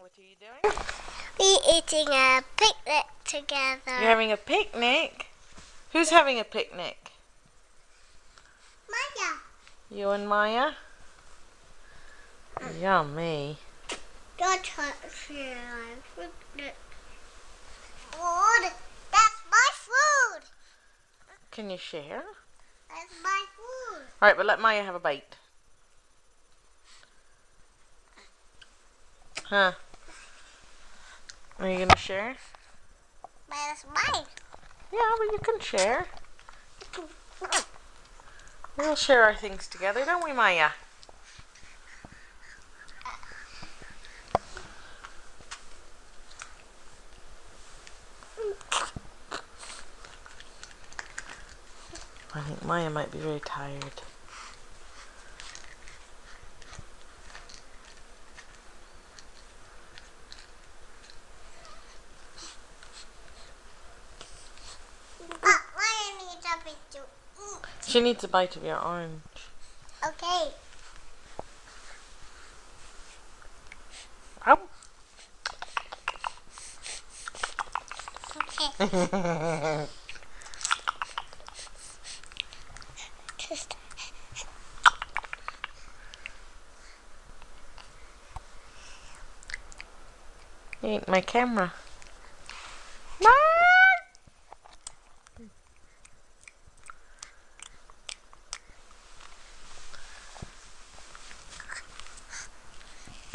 What are you doing? We're eating a picnic together. You're having a picnic? Who's having a picnic? Maya. You and Maya? Yummy. Don't touch your picnic. Food. That's my food. Can you share? That's my food. Alright, but let Maya have a bite. Huh? Are you gonna share? That's mine. Yeah, but you can share. We'll share our things together, don't we, Maya? I think Maya might be very tired. Maya needs a bit to eat. She needs a bite of your orange. Okay. Ow. Okay. You ate my camera.